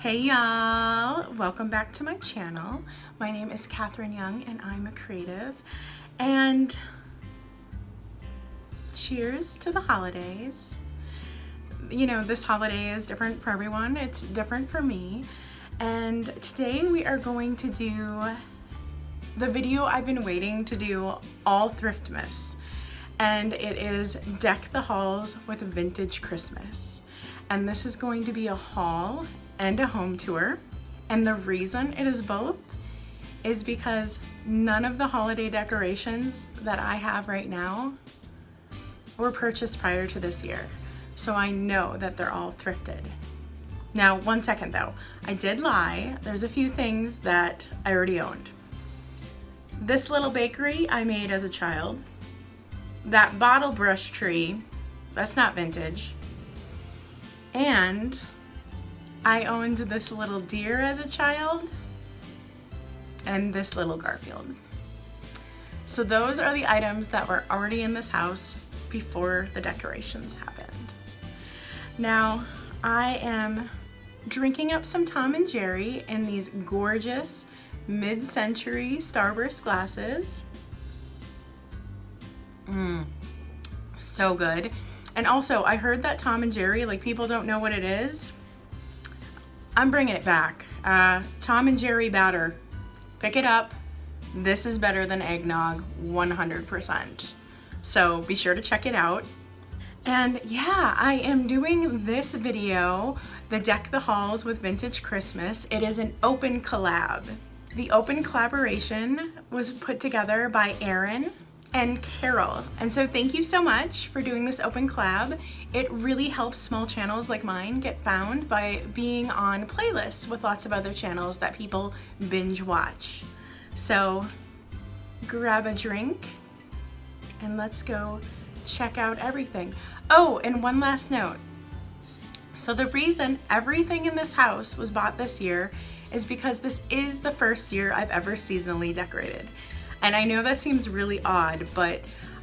Hey y'all, welcome back to my channel. My name is Catherine Young and I'm a creative, and cheers to the holidays. You know, this holiday is different for everyone. It's different for me. And today we are going to do the video I've been waiting to do all Thriftmas. And it is Deck the Halls with Vintage Christmas. And this is going to be a haul and a home tour. And the reason it is both is because none of the holiday decorations that I have right now were purchased prior to this year. So I know that they're all thrifted. Now, one second though, I did lie. There's a few things that I already owned. This little bakery I made as a child. That bottle brush tree, that's not vintage. And I owned this little deer as a child and this little Garfield. So those are the items that were already in this house before the decorations happened. Now I am drinking up some Tom and Jerry in these gorgeous mid-century Starburst glasses. So good. And also, I heard that Tom and Jerry, like, people don't know what it is. I'm bringing it back. Tom and Jerry batter. Pick it up. This is better than eggnog, 100%. So be sure to check it out. And yeah, I am doing this video, the Deck the Halls with Vintage Christmas. It is an open collab. The open collaboration was put together by Aaron and Carol. And so thank you so much for doing this open collab. It really helps small channels like mine get found by being on playlists with lots of other channels that people binge watch. So grab a drink and let's go check out everything. Oh, and one last note. So the reason everything in this house was bought this year is because this is the first year I've ever seasonally decorated. And I know that seems really odd, but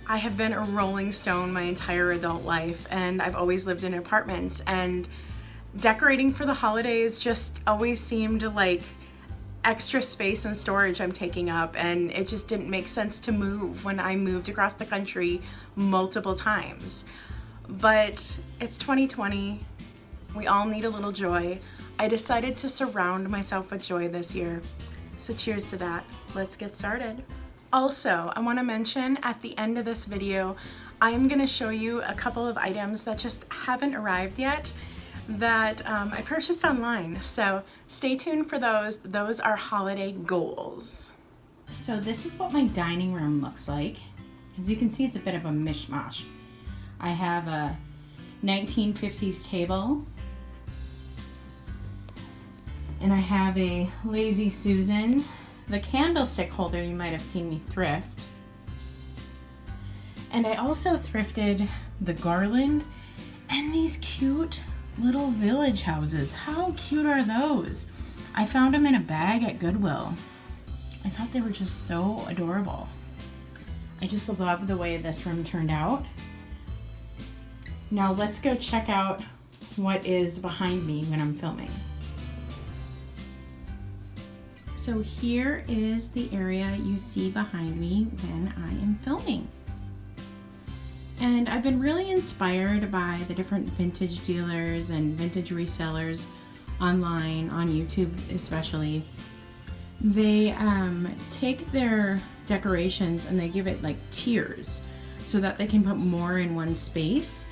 I have been a Rolling Stone my entire adult life, and I've always lived in apartments, and decorating for the holidays just always seemed like extra space and storage I'm taking up, and it just didn't make sense to move when I moved across the country multiple times. But it's 2020. We all need a little joy. I decided to surround myself with joy this year. So cheers to that. Let's get started. Also, I want to mention at the end of this video, I'm going to show you a couple of items that just haven't arrived yet that I purchased online. So stay tuned for those. Those are holiday goals. So this is what my dining room looks like. As you can see, it's a bit of a mishmash. I have a 1950s table, and I have a Lazy Susan. The candlestick holder you might have seen me thrift. And I also thrifted the garland and these cute little village houses. How cute are those? I found them in a bag at Goodwill. I thought they were just so adorable. I just love the way this room turned out. Now let's go check out what is behind me when I'm filming. So here is the area you see behind me when I am filming. And I've been really inspired by the different vintage dealers and vintage resellers online, on YouTube especially. They take their decorations and they give it like tiers so that they can put more in one space.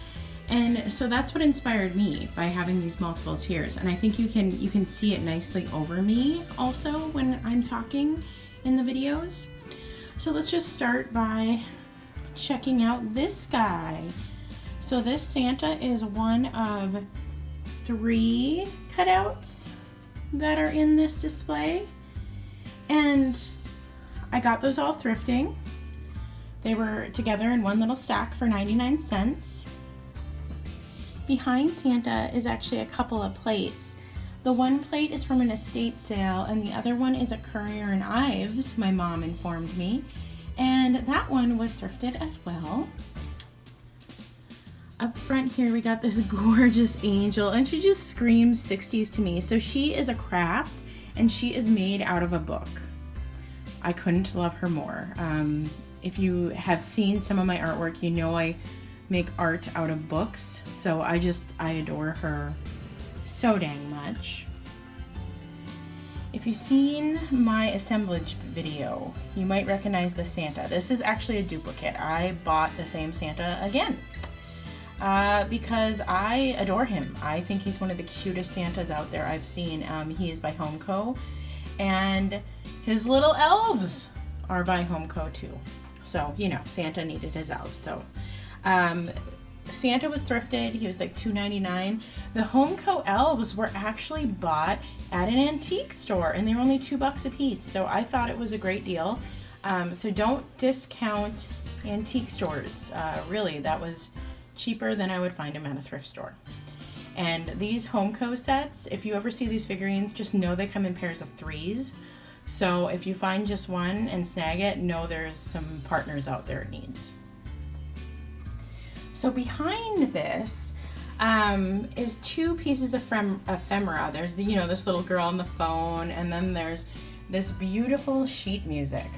And so that's what inspired me by having these multiple tiers. And I think you can see it nicely over me also when I'm talking in the videos. So let's just start by checking out this guy. So this Santa is one of 3 cutouts that are in this display. And I got those all thrifting. They were together in one little stack for 99 cents. Behind Santa is actually a couple of plates. The one plate is from an estate sale and the other one is a Currier and Ives, my mom informed me. And that one was thrifted as well. Up front here, we got this gorgeous angel, and she just screams 60s to me. So she is a craft, and she is made out of a book. I couldn't love her more. If you have seen some of my artwork, you know I make art out of books. So I adore her so dang much. If you've seen my assemblage video, you might recognize the Santa. This is actually a duplicate. I bought the same Santa again because I adore him. I think he's one of the cutest Santas out there I've seen. He is by Homeco, and his little elves are by Homeco too. So, you know, Santa needed his elves. So, Santa was thrifted. He was like $2.99. The Homeco elves were actually bought at an antique store, and they were only $2 a piece. So I thought it was a great deal. So don't discount antique stores. Really, that was cheaper than I would find them at a thrift store. And these Homeco sets, if you ever see these figurines, just know they come in pairs of 3s. So if you find just one and snag it, know there's some partners out there it needs. So behind this is 2 pieces of ephemera. There's the, this little girl on the phone, and then there's this beautiful sheet music.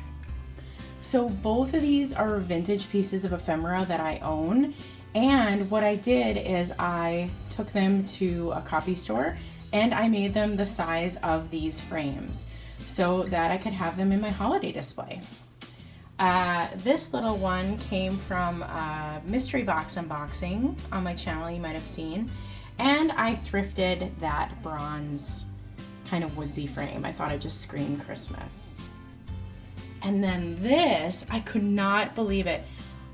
So both of these are vintage pieces of ephemera that I own. And what I did is I took them to a copy store and I made them the size of these frames so that I could have them in my holiday display. This little one came from Mystery Box Unboxing on my channel, you might have seen, and I thrifted that bronze kind of woodsy frame. I thought it just screamed Christmas. And then this, I could not believe it.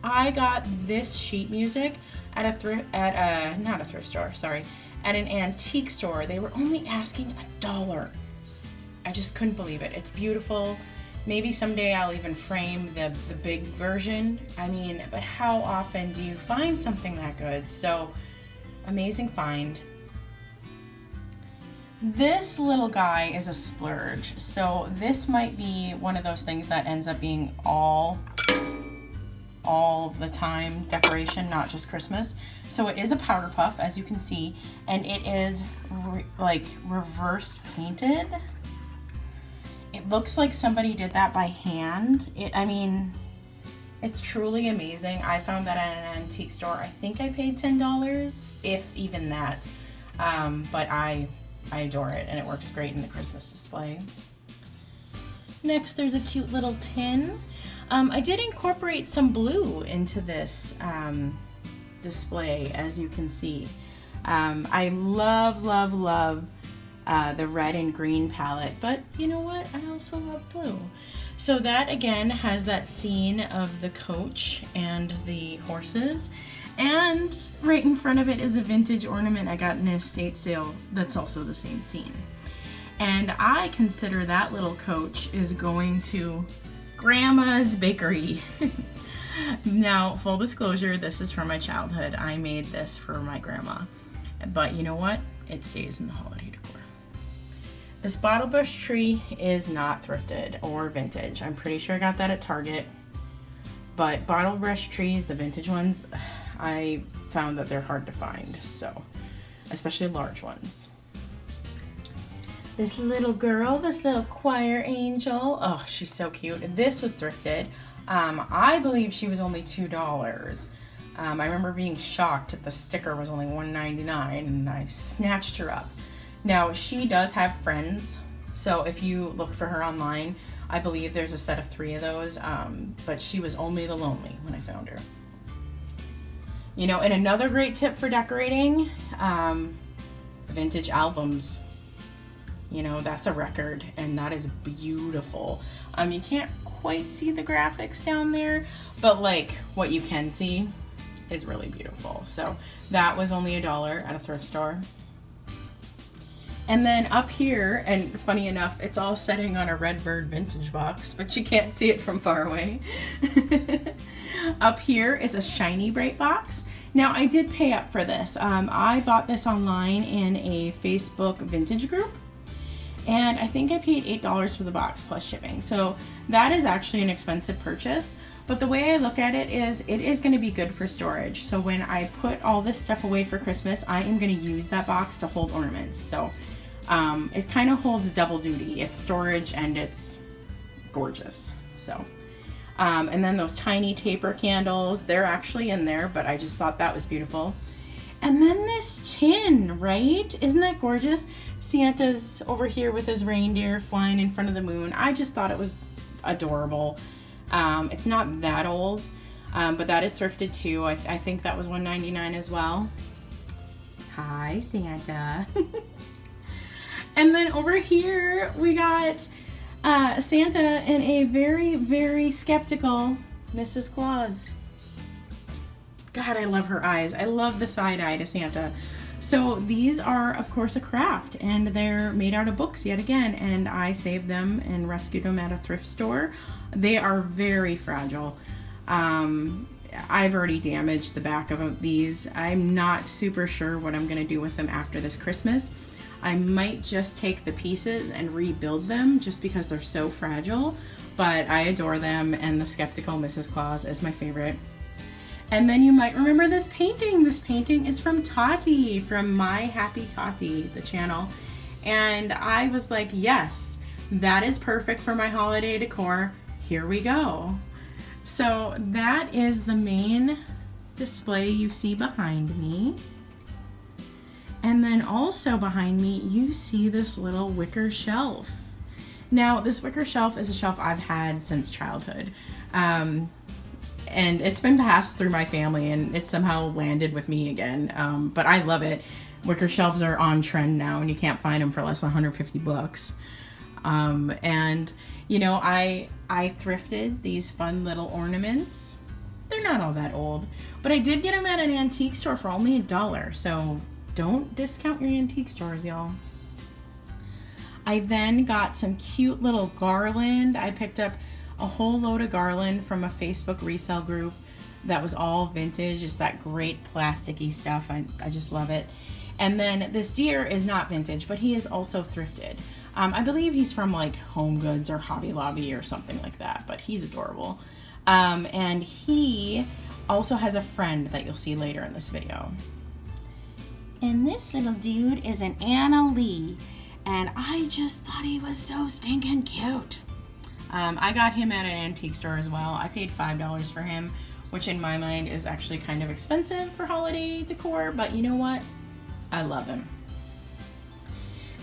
I got this sheet music at at an antique store. They were only asking $1. I just couldn't believe it. It's beautiful. Maybe someday I'll even frame the big version. I mean, but how often do you find something that good? So, amazing find. This little guy is a splurge. So this might be one of those things that ends up being all the time decoration, not just Christmas. So it is a powder puff, as you can see, and it is like reverse painted. It looks like somebody did that by hand. I mean, it's truly amazing. I found that at an antique store. I think I paid $10, if even that. But I adore it, and it works great in the Christmas display. Next, there's a cute little tin. I did incorporate some blue into this display, as you can see. I love the red and green palette, but you know what? I also love blue. So that again has that scene of the coach and the horses, and right in front of it is a vintage ornament I got in an estate sale that's also the same scene. And I consider that little coach is going to Grandma's Bakery. Now, full disclosure, this is from my childhood. I made this for my grandma. But you know what? It stays in the holiday decor. This bottle brush tree is not thrifted or vintage. I'm pretty sure I got that at Target. But bottle brush trees, the vintage ones, I found that they're hard to find. So, especially large ones. This little girl, this little choir angel, oh, she's so cute. This was thrifted. I believe she was only $2. I remember being shocked that the sticker was only $1.99, and I snatched her up. Now, she does have friends, so if you look for her online, I believe there's a set of 3 of those, but she was only the lonely when I found her. You know, and another great tip for decorating, vintage albums. You know, that's a record, and that is beautiful. You can't quite see the graphics down there, but like what you can see is really beautiful. So that was only $1 at a thrift store. And then up here, and funny enough, it's all setting on a Redbird vintage box, but you can't see it from far away. Up here is a shiny bright box. Now, I did pay up for this. I bought this online in a Facebook vintage group. And I think I paid $8 for the box plus shipping. So that is actually an expensive purchase. But the way I look at it is going to be good for storage. So when I put all this stuff away for Christmas, I am going to use that box to hold ornaments. So it kind of holds double duty. It's storage and it's gorgeous. So, and then those tiny taper candles, they're actually in there, but I just thought that was beautiful. And then this tin, right? Isn't that gorgeous? Santa's over here with his reindeer flying in front of the moon. I just thought it was adorable. It's not that old, but that is thrifted too. I think that was $1.99 as well. Hi, Santa. And then over here, we got Santa and a very, very skeptical Mrs. Claus. God, I love her eyes. I love the side eye to Santa. So these are, of course, a craft, and they're made out of books yet again, and I saved them and rescued them at a thrift store. They are very fragile. I've already damaged the back of these. I'm not super sure what I'm going to do with them after this Christmas. I might just take the pieces and rebuild them just because they're so fragile, but I adore them, and the skeptical Mrs. Claus is my favorite. And then you might remember this painting. This painting is from Tati, from My Happy Tati, the channel. And I was like, yes, that is perfect for my holiday decor. Here we go. So that is the main display you see behind me. And then also behind me, you see this little wicker shelf. Now, this wicker shelf is a shelf I've had since childhood. And it's been passed through my family, and it somehow landed with me again. But I love it. Wicker shelves are on trend now, and you can't find them for less than 150 bucks. And you know, I thrifted these fun little ornaments. They're not all that old, but I did get them at an antique store for only $1. So don't discount your antique stores, y'all. I then got some cute little garland. I picked up a whole load of garland from a Facebook resale group that was all vintage. It's that great plasticky stuff. I just love it. And then this deer is not vintage, but he is also thrifted. I believe he's from like Home Goods or Hobby Lobby or something like that, but he's adorable. And he also has a friend that you'll see later in this video. And this little dude is an Anna Lee, and I just thought he was so stinking cute. I got him at an antique store as well. I paid $5 for him, which in my mind is actually kind of expensive for holiday decor, but you know what? I love him.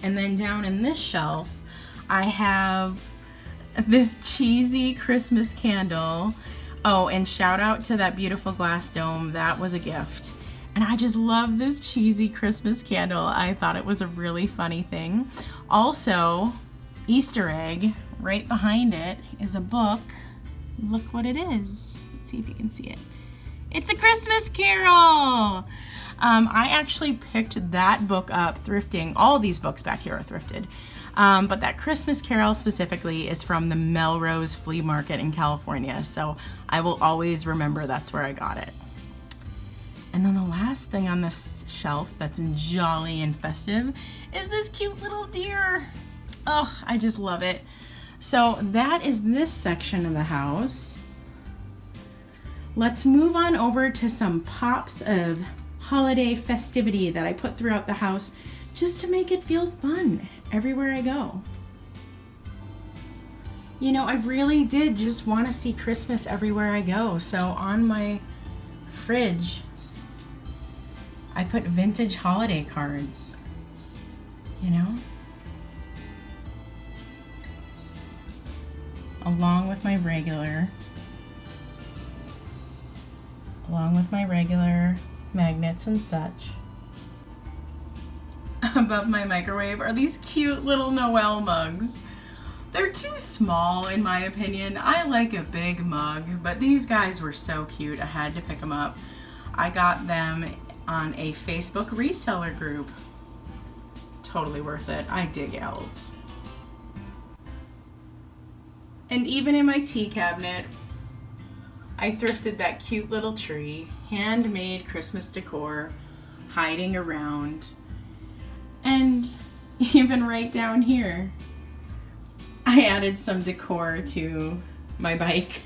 And then down in this shelf, I have this cheesy Christmas candle. Oh, and shout out to that beautiful glass dome. That was a gift. And I just love this cheesy Christmas candle. I thought it was a really funny thing. Also, Easter egg, right behind it is a book. Look what it is. Let's see if you can see it. It's a Christmas Carol. I actually picked that book up thrifting. All these books back here are thrifted. But that Christmas Carol specifically is from the Melrose Flea Market in California. So I will always remember that's where I got it. And then the last thing on this shelf that's jolly and festive is this cute little deer. Oh, I just love it. So that is this section of the house. Let's move on over to some pops of holiday festivity that I put throughout the house just to make it feel fun everywhere I go. You know, I really did just want to see Christmas everywhere I go. So on my fridge, I put vintage holiday cards, you know? Along with my regular magnets and such. Above my microwave are these cute little Noel mugs. They're too small in my opinion. I like a big mug, but these guys were so cute I had to pick them up. I got them on a Facebook reseller group. Totally worth it. I dig elves. And even in my tea cabinet, I thrifted that cute little tree, handmade Christmas decor, hiding around. And even right down here, I added some decor to my bike.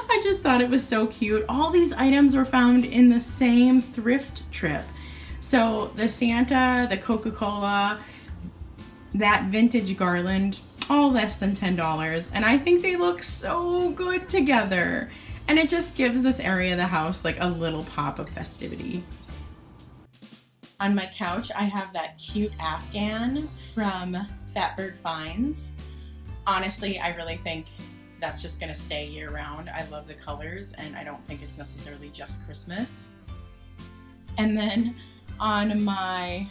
I just thought it was so cute. All these items were found in the same thrift trip. So the Santa, the Coca-Cola, that vintage garland, all less than $10. And I think they look so good together. And it just gives this area of the house like a little pop of festivity. On my couch, I have that cute Afghan from Fatbird Finds. Honestly, I really think that's just gonna stay year round. I love the colors and I don't think it's necessarily just Christmas. And then on my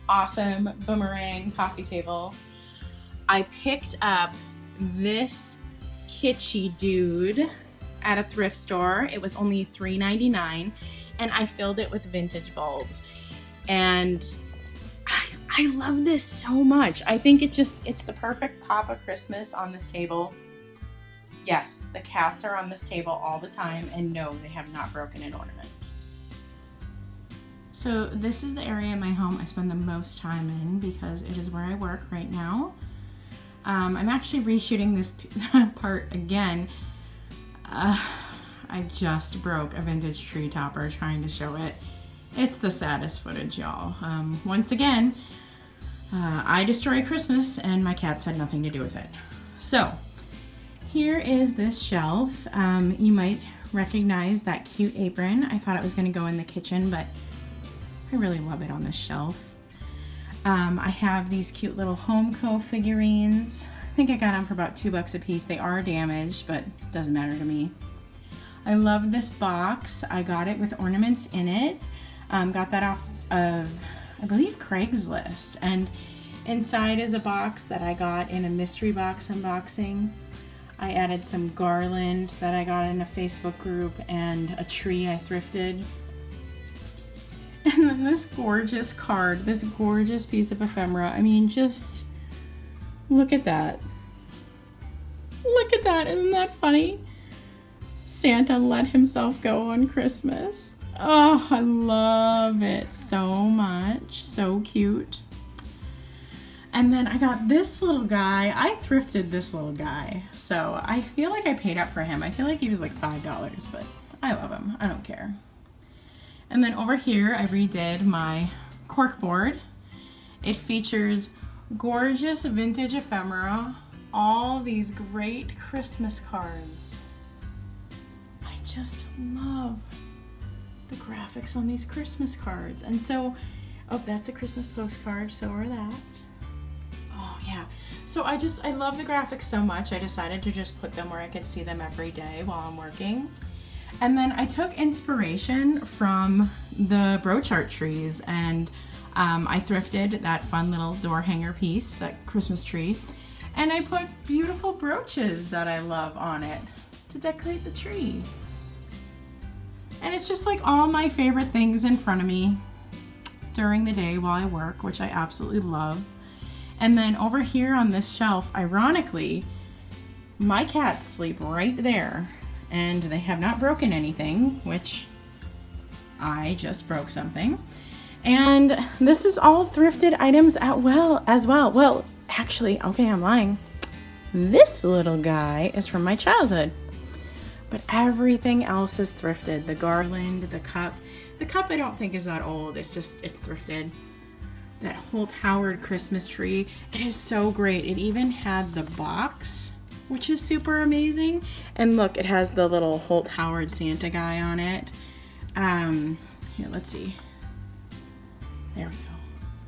awesome boomerang coffee table, I picked up this kitschy dude at a thrift store. It was only $3.99 and I filled it with vintage bulbs. And I love this so much. I think it's the perfect pop of Christmas on this table. Yes, the cats are on this table all the time, and no, they have not broken an ornament. So this is the area in my home I spend the most time in because it is where I work right now. I'm actually reshooting this part again. I just broke a vintage tree topper trying to show it. It's the saddest footage, y'all. Once again, I destroy Christmas and my cats had nothing to do with it. So here is this shelf. You might recognize that cute apron. I thought it was gonna go in the kitchen, but I really love it on this shelf. I have these cute little Homeco figurines. I think I got them for about $2 a piece. They are damaged, but it doesn't matter to me. I love this box. I got it with ornaments in it. Got that off of, I believe, Craigslist. And inside is a box that I got in a mystery box unboxing. I added some garland that I got in a Facebook group and a tree I thrifted. And then this gorgeous card, this gorgeous piece of ephemera. I mean, just look at that. Look at that, isn't that funny? Santa let himself go on Christmas. Oh, I love it so much. So cute. And then I got this little guy. I thrifted this little guy. So I feel like I paid up for him. I feel like he was like $5, but I love him. I don't care. And then over here, I redid my cork board. It features gorgeous vintage ephemera, all these great Christmas cards. I just love the graphics on these Christmas cards. And so, oh, that's a Christmas postcard, so are that. Oh yeah. So I love the graphics so much, I decided to just put them where I could see them every day while I'm working. And then I took inspiration from the brooch art trees, and I thrifted that fun little door hanger piece, that Christmas tree, and I put beautiful brooches that I love on it to decorate the tree. And it's just like all my favorite things in front of me during the day while I work, which I absolutely love. And then over here on this shelf, ironically, my cats sleep right there. And they have not broken anything, which I just broke something. And this is all thrifted items as well. Well, actually, okay, I'm lying. This little guy is from my childhood. But everything else is thrifted. The garland, the cup. The cup I don't think is that old. It's thrifted. That Holt Howard Christmas tree. It is so great. It even had the box, which is super amazing. And look, it has the little Holt Howard Santa guy on it. Here, let's see. There we go.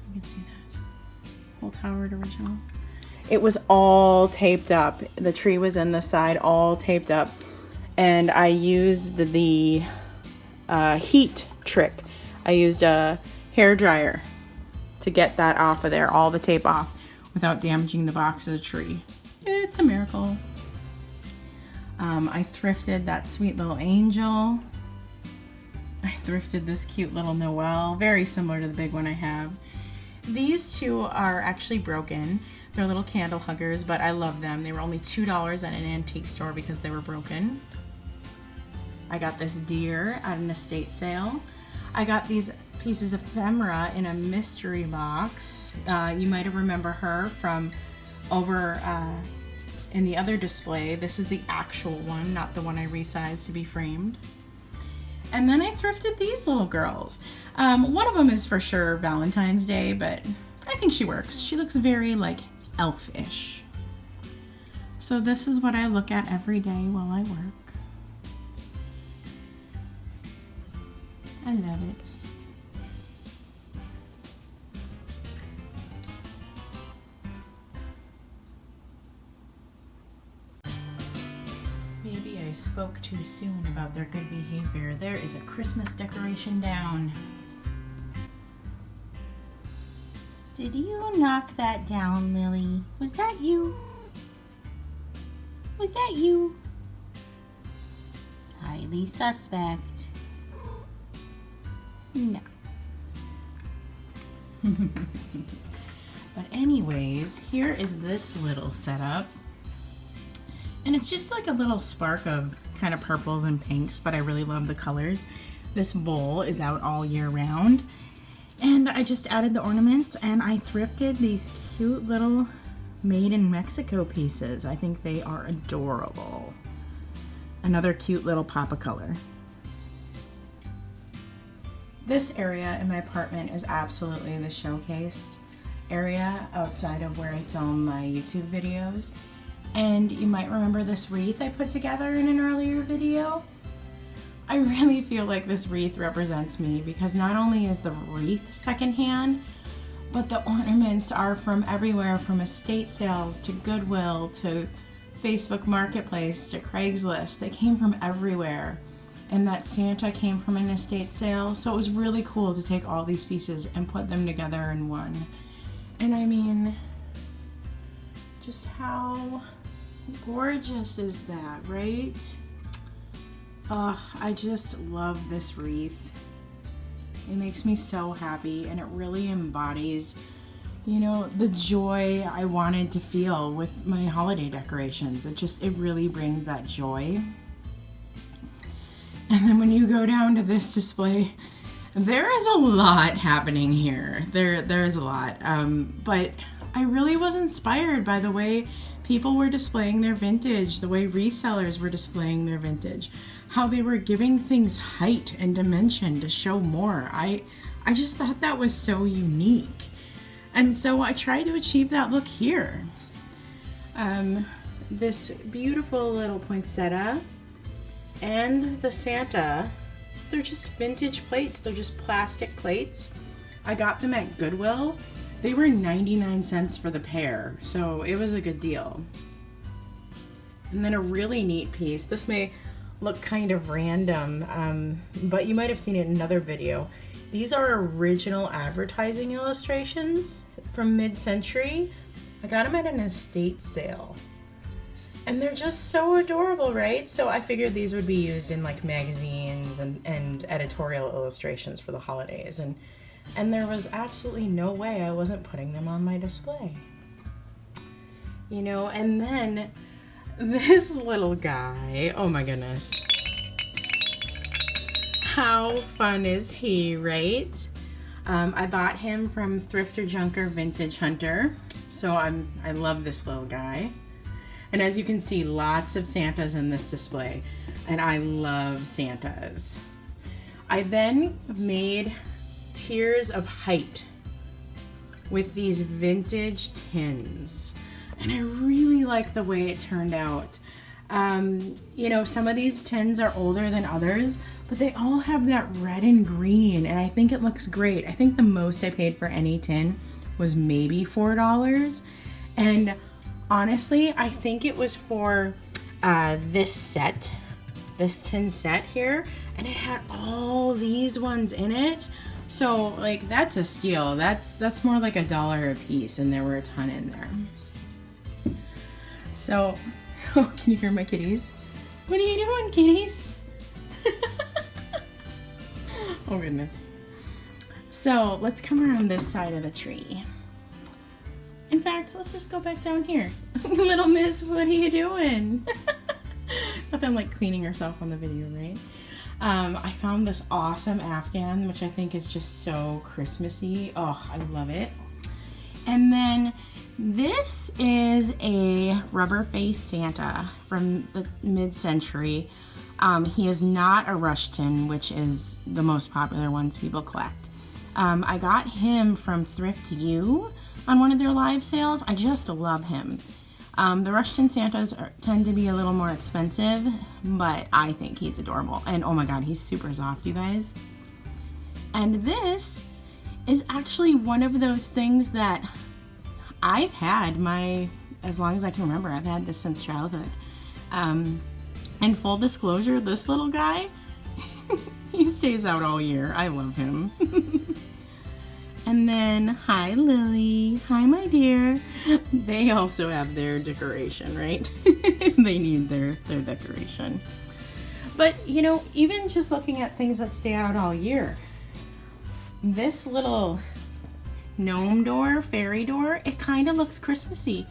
You can see that. Holt Howard original. It was all taped up. The tree was in the side, all taped up. And I used the heat trick. I used a hair dryer to get that off of there, all the tape off, without damaging the box of the tree. It's a miracle. I thrifted that sweet little angel. I thrifted this cute little Noel, very similar to the big one I have. These two are actually broken. They're little candle huggers, but I love them. They were only $2 at an antique store because they were broken. I got this deer at an estate sale. I got these piece is ephemera in a mystery box. You might have remembered her from over in the other display. This is the actual one, not the one I resized to be framed. And then I thrifted these little girls. One of them is for sure Valentine's Day, but I think she works. She looks very like elfish. So this is what I look at every day while I work. I love it. Maybe I spoke too soon about their good behavior. There is a Christmas decoration down. Did you knock that down, Lily? Was that you? Was that you? Highly suspect. No. But anyways, here is this little setup. And it's just like a little spark of kind of purples and pinks, but I really love the colors. This bowl is out all year round. And I just added the ornaments and I thrifted these cute little made in Mexico pieces. I think they are adorable. Another cute little pop of color. This area in my apartment is absolutely the showcase area outside of where I film my YouTube videos. And you might remember this wreath I put together in an earlier video. I really feel like this wreath represents me because not only is the wreath secondhand, but the ornaments are from everywhere, from estate sales to Goodwill to Facebook Marketplace to Craigslist. They came from everywhere. And that Santa came from an estate sale. So it was really cool to take all these pieces and put them together in one. And I mean, just how gorgeous is that, right? I just love this wreath. It makes me so happy and it really embodies, you know, the joy I wanted to feel with my holiday decorations. It really brings that joy. And then when you go down to this display, there is a lot happening here. There is a lot. But I really was inspired by the way people were displaying their vintage, the way resellers were displaying their vintage, how they were giving things height and dimension to show more. I just thought that was so unique. And so I tried to achieve that look here. This beautiful little poinsettia and the Santa, they're just vintage plates. They're just plastic plates. I got them at Goodwill. They were 99 cents for the pair, so it was a good deal. And then a really neat piece. This may look kind of random, but you might have seen it in another video. These are original advertising illustrations from mid-century. I got them at an estate sale. And they're just so adorable, right? So I figured these would be used in like magazines and editorial illustrations for the holidays. And there was absolutely no way I wasn't putting them on my display. You know, and then this little guy, oh my goodness. How fun is he, right? I bought him from Thrifter Junker Vintage Hunter. So I love this little guy. And as you can see, lots of Santas in this display. And I love Santas. I then made tiers of height with these vintage tins. And I really like the way it turned out. You know, some of these tins are older than others, but they all have that red and green, and I think it looks great. I think the most I paid for any tin was maybe $4. And honestly, I think it was for this set, this tin set here, and it had all these ones in it. So like that's a steal. That's more like $1 a piece, and there were a ton in there. So, oh, can you hear my kitties? What are you doing, kitties? Oh goodness. So let's come around this side of the tree. In fact, let's just go back down here. Little miss, what are you doing? Nothing like cleaning herself on the video, right? I found this awesome Afghan, which I think is just so Christmassy. Oh, I love it. And then this is a rubber face Santa from the mid-century. He is not a Rushton, which is the most popular ones people collect. I got him from Thrifted on one of their live sales. I just love him. The Rushton Santas tend to be a little more expensive, but I think he's adorable. And oh my god, he's super soft, you guys. And this is actually one of those things that I've had as long as I can remember. I've had this since childhood. And full disclosure, this little guy, he stays out all year. I love him. And then, hi Lily, hi my dear. They also have their decoration, right? They need their decoration. But you know, even just looking at things that stay out all year, this little gnome door, fairy door, it kind of looks Christmassy,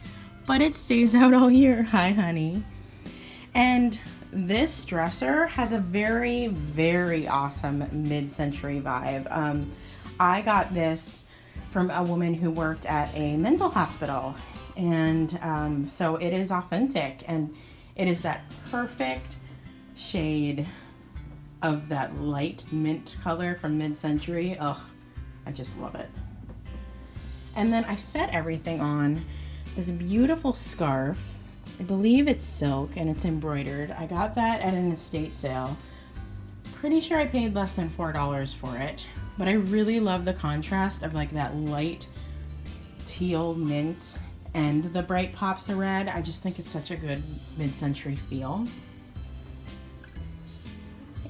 but it stays out all year. Hi honey. And this dresser has a very, very awesome mid-century vibe. I got this from a woman who worked at a mental hospital, and so it is authentic, and it is that perfect shade of that light mint color from mid-century. Oh, I just love it. And then I set everything on this beautiful scarf. I believe it's silk and it's embroidered. I got that at an estate sale. Pretty sure I paid less than $4 for it, but I really love the contrast of like that light teal mint and the bright pops of red. I just think it's such a good mid-century feel.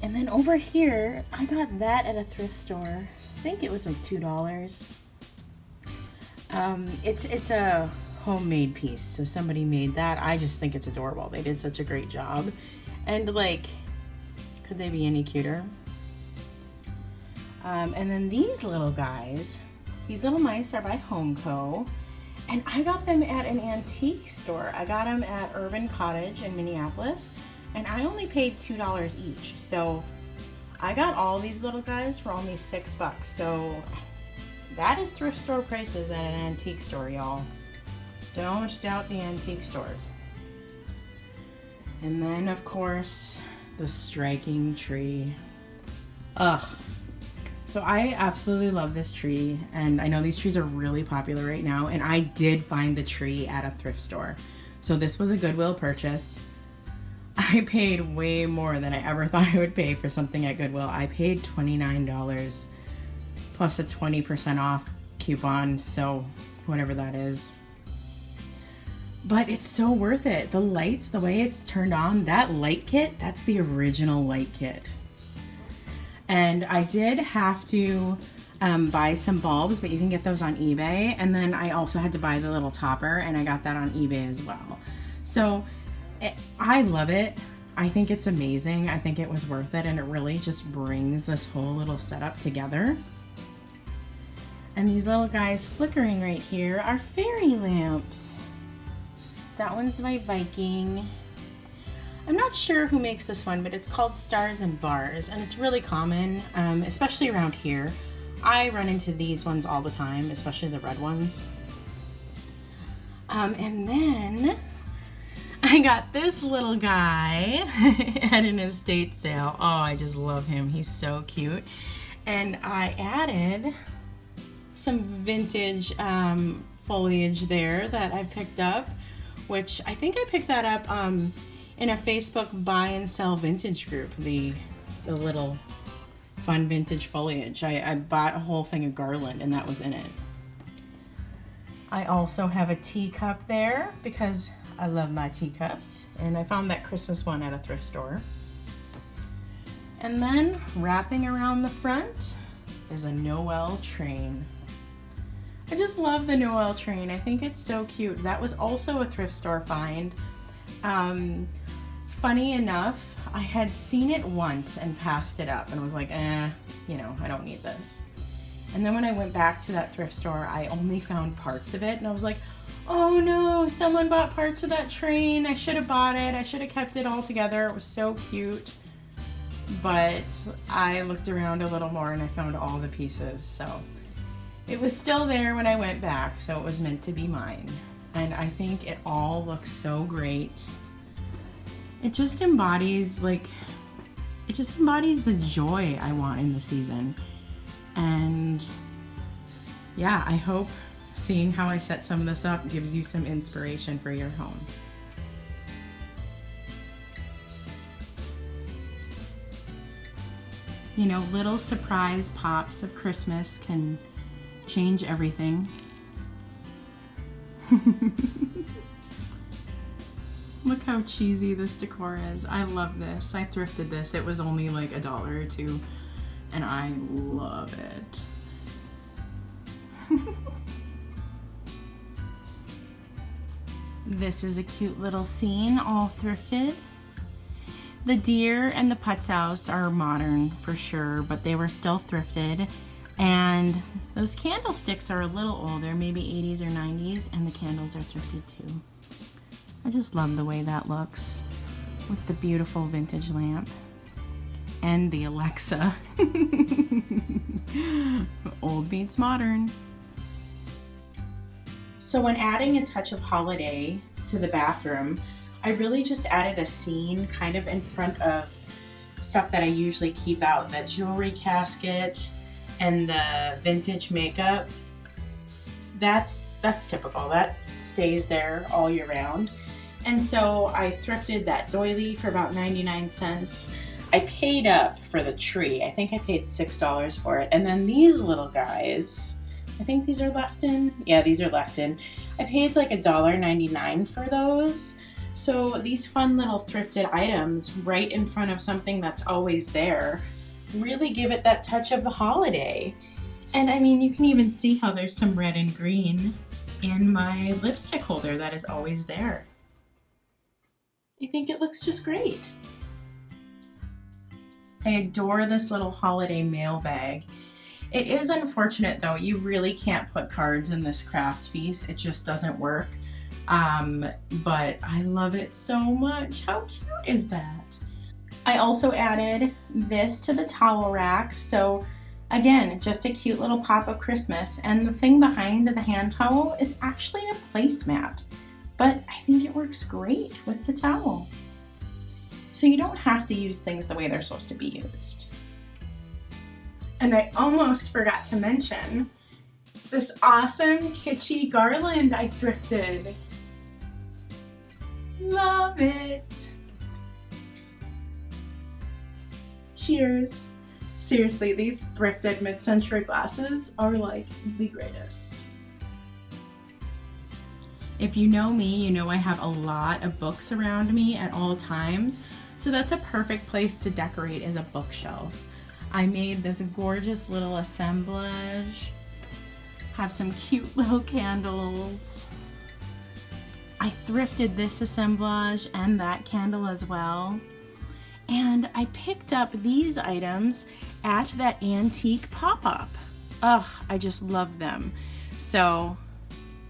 And then over here, I got that at a thrift store. I think it was like $2. It's a homemade piece, so somebody made that. I just think it's adorable. They did such a great job. And like, could they be any cuter? And then these little guys, these little mice are by Homeco, and I got them at an antique store. I got them at Urban Cottage in Minneapolis, and I only paid $2 each. So I got all these little guys for only $6. So that is thrift store prices at an antique store, y'all. Don't doubt the antique stores. And then, of course, the striking tree. Ugh. So I absolutely love this tree, and I know these trees are really popular right now, and I did find the tree at a thrift store. So this was a Goodwill purchase. I paid way more than I ever thought I would pay for something at Goodwill. I paid $29 plus a 20% off coupon, so whatever that is. But it's so worth it. The lights, the way it's turned on, that light kit, that's the original light kit. And I did have to buy some bulbs, but you can get those on eBay. And then I also had to buy the little topper, and I got that on eBay as well. So I love it. I think it's amazing. I think it was worth it, and it really just brings this whole little setup together. And these little guys flickering right here are fairy lamps. That one's by Viking. I'm not sure who makes this one, but it's called Stars and Bars, and it's really common, especially around here. I run into these ones all the time, especially the red ones. And then I got this little guy at an estate sale. Oh, I just love him. He's so cute. And I added some vintage foliage there that I picked up, which I think I picked that up in a Facebook buy and sell vintage group, the little fun vintage foliage. I bought a whole thing of garland, and that was in it. I also have a teacup there because I love my teacups, and I found that Christmas one at a thrift store. And then wrapping around the front is a Noel train. I just love the Noel train. I think it's so cute. That was also a thrift store find. Funny enough, I had seen it once and passed it up and was like, you know, I don't need this. And then when I went back to that thrift store, I only found parts of it, and I was like, oh no, someone bought parts of that train. I should have bought it. I should have kept it all together. It was so cute. but I looked around a little more and I found all the pieces. So it was still there when I went back, so it was meant to be mine. And I think it all looks so great. It just embodies the joy I want in the season. And yeah, I hope seeing how I set some of this up gives you some inspiration for your home. You know, little surprise pops of Christmas can change everything. Look how cheesy this decor is. I love this. I thrifted this. It was only like $1 or $2, and I love it. This is a cute little scene, all thrifted. The deer and the putz house are modern for sure, but they were still thrifted. And those candlesticks are a little older, maybe 80s or 90s, and the candles are thrifted too. I just love the way that looks with the beautiful vintage lamp and the Alexa. Old beats modern. So when adding a touch of holiday to the bathroom, I really just added a scene kind of in front of stuff that I usually keep out. That jewelry casket and the vintage makeup. That's typical. That stays there all year round. And so I thrifted that doily for about 99 cents. I paid up for the tree. I think I paid $6 for it. And then these little guys, I think these are left in. Yeah, these are left in. I paid like $1.99 for those. So these fun little thrifted items right in front of something that's always there really give it that touch of the holiday. And I mean, you can even see how there's some red and green in my lipstick holder that is always there. I think it looks just great. I adore this little holiday mail bag. It is unfortunate though, you really can't put cards in this craft piece. It just doesn't work. But I love it so much. How cute is that? I also added this to the towel rack. So again, just a cute little pop of Christmas. And the thing behind the hand towel is actually a placemat, but I think it works great with the towel. So you don't have to use things the way they're supposed to be used. And I almost forgot to mention this awesome kitschy garland I thrifted. Love it. Cheers. Seriously, these thrifted mid-century glasses are like the greatest. If you know me, you know I have a lot of books around me at all times, so that's a perfect place to decorate as a bookshelf. I made this gorgeous little assemblage, have some cute little candles. I thrifted this assemblage and that candle as well. And I picked up these items at that antique pop-up. Ugh, I just love them. So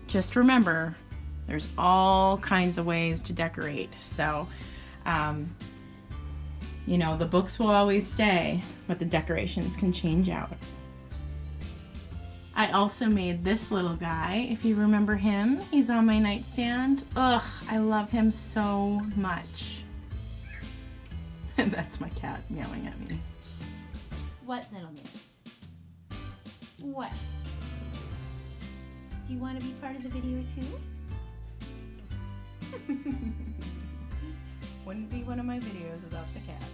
just remember, there's all kinds of ways to decorate. So, you know, the books will always stay, but the decorations can change out. I also made this little guy, if you remember him. He's on my nightstand. Ugh, I love him so much. And that's my cat yelling at me. What, little miss? What? Do you want to be part of the video too? Wouldn't be one of my videos without the cats.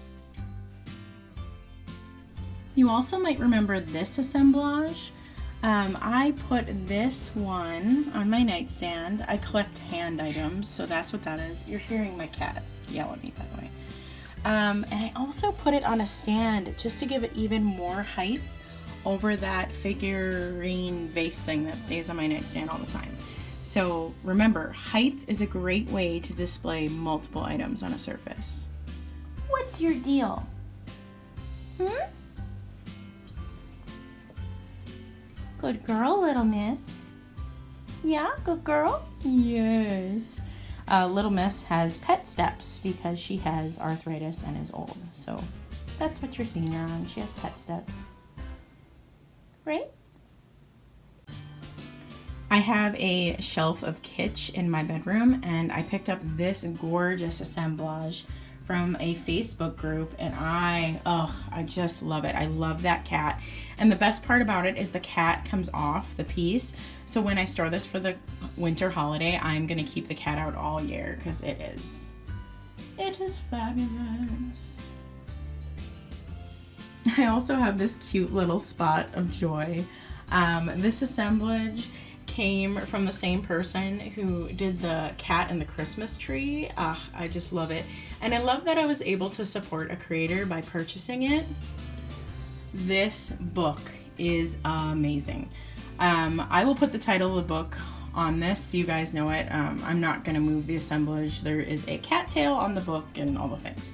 You also might remember this assemblage. I put this one on my nightstand. I collect hand items, so that's what that is. You're hearing my cat yell at me, by the way. And I also put it on a stand just to give it even more height over that figurine vase thing that stays on my nightstand all the time. So remember, height is a great way to display multiple items on a surface. What's your deal? Good girl, little miss. Yeah, good girl? Yes. Little Miss has pet steps because she has arthritis and is old. So That's what you're seeing her on. She has pet steps. Right? I have a shelf of kitsch in my bedroom, and I picked up this gorgeous assemblage from a Facebook group, and I just love it. I love that cat. And the best part about it is the cat comes off the piece. So when I store this for the winter holiday, I'm gonna keep the cat out all year because it is fabulous. I also have this cute little spot of joy. This assemblage came from the same person who did the cat and the Christmas tree. I just love it. And I love that I was able to support a creator by purchasing it. This book is amazing. I will put the title of the book on this so you guys know it. I'm not gonna move the assemblage. There is a cattail on the book and all the things.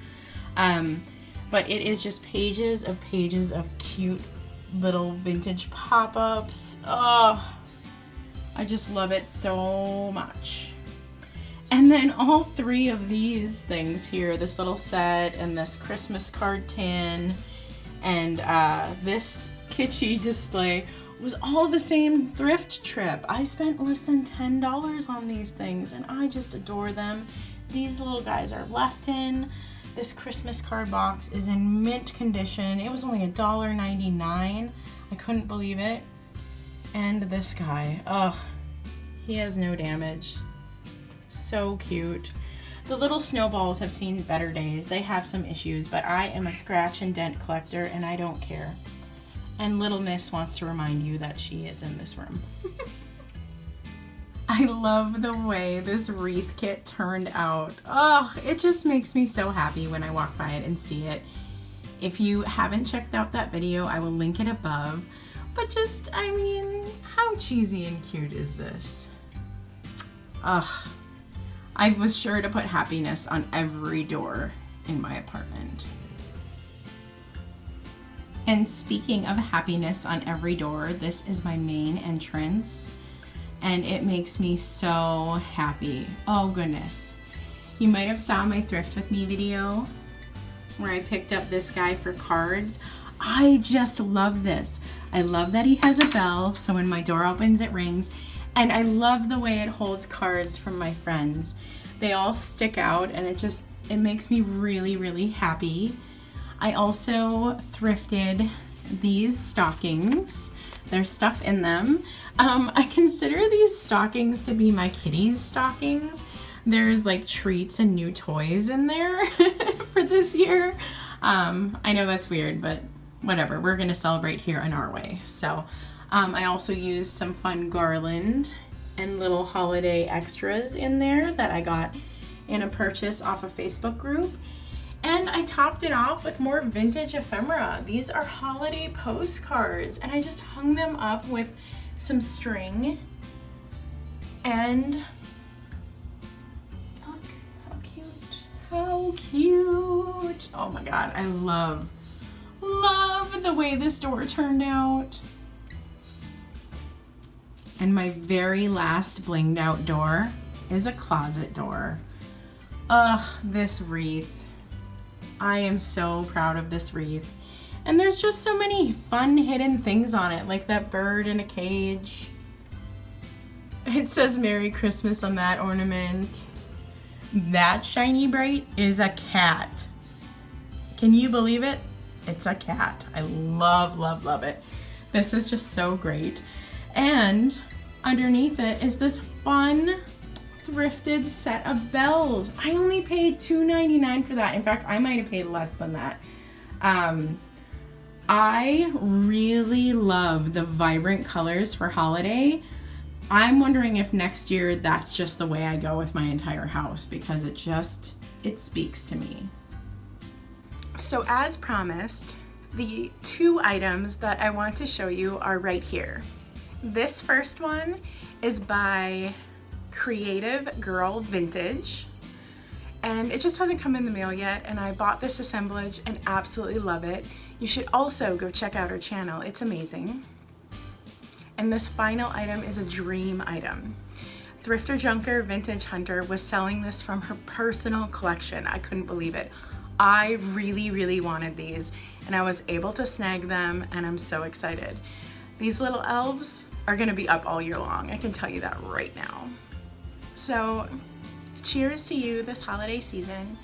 But it is just pages of cute little vintage pop-ups. Oh, I just love it so much. And then all three of these things here, this little set and this Christmas card tin and this kitschy display was all the same thrift trip. I spent less than $10 on these things and I just adore them. These little guys are left in. This Christmas card box is in mint condition. It was only $1.99. I couldn't believe it. And this guy, oh, he has no damage. So cute. The little snowballs have seen better days. They have some issues, but I am a scratch and dent collector and I don't care. And little Miss wants to remind you that she is in this room. I love the way this wreath kit turned out. Oh, it just makes me so happy when I walk by it and see it. If you haven't checked out that video, I will link it above. But just, I mean, how cheesy and cute is this? Ugh. I was sure to put happiness on every door in my apartment. And speaking of happiness on every door, this is my main entrance. And it makes me so happy. Oh goodness. You might have saw my Thrift With Me video where I picked up this guy for cards. I just love this. I love that he has a bell, so when my door opens it rings. And I love the way it holds cards from my friends. They all stick out and it makes me really, really happy. I also thrifted these stockings. There's stuff in them. I consider these stockings to be my kitty's stockings. There's like treats and new toys in there for this year. I know that's weird, but whatever. We're gonna celebrate here in our way. So I also used some fun garland and little holiday extras in there that I got in a purchase off a Facebook group. And I topped it off with more vintage ephemera. These are holiday postcards, and I just hung them up with some string. And look, how cute. How cute. Oh my God, I love the way this door turned out. And my very last blinged out door is a closet door. Ugh, this wreath. I am so proud of this wreath. And there's just so many fun hidden things on it, like that bird in a cage. It says Merry Christmas on that ornament. That shiny bright is a cat. Can you believe it? It's a cat. I love, love, love it. This is just so great. And underneath it is this fun thrifted set of bells. I only paid $2.99 for that. In fact, I might have paid less than that. I really love the vibrant colors for holiday. I'm wondering if next year that's just the way I go with my entire house because it speaks to me. So as promised, the two items that I want to show you are right here. This first one is by Creative Girl Vintage, and it just hasn't come in the mail yet, and I bought this assemblage and absolutely love it. You should also go check out her channel. It's amazing. And this final item is a dream item. Thrifter Junker Vintage Hunter was selling this from her personal collection. I couldn't believe it. I really, really wanted these and I was able to snag them and I'm so excited. These little elves are gonna be up all year long. I can tell you that right now. So cheers to you this holiday season.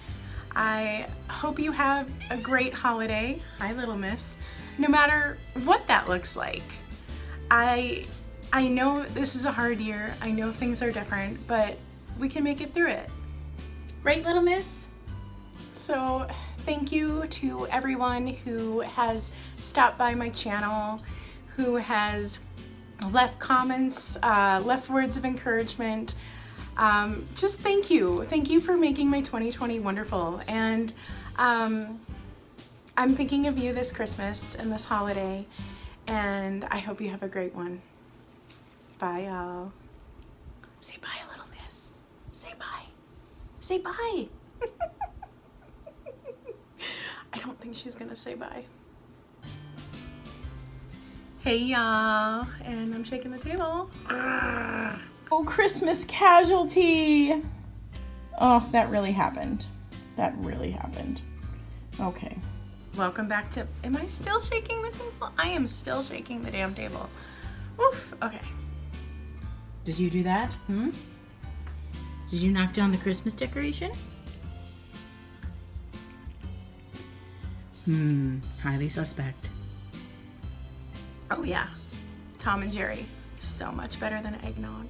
I hope you have a great holiday. Hi, little miss. No matter what that looks like. I know this is a hard year. I know things are different, but we can make it through it. Right, little miss? So thank you to everyone who has stopped by my channel, who has left comments, left words of encouragement. Just thank you. Thank you for making my 2020 wonderful. And I'm thinking of you this Christmas and this holiday, and I hope you have a great one. Bye, y'all. Say bye, little miss. Say bye. Say bye. I don't think she's gonna say bye. Hey, y'all. And I'm shaking the table. Oh, Christmas casualty. Oh, that really happened. That really happened. Okay. Welcome back to, am I still shaking the table? I am still shaking the damn table. Oof, okay. Did you do that? Did you knock down the Christmas decoration? Highly suspect. Oh yeah, Tom and Jerry, so much better than eggnog.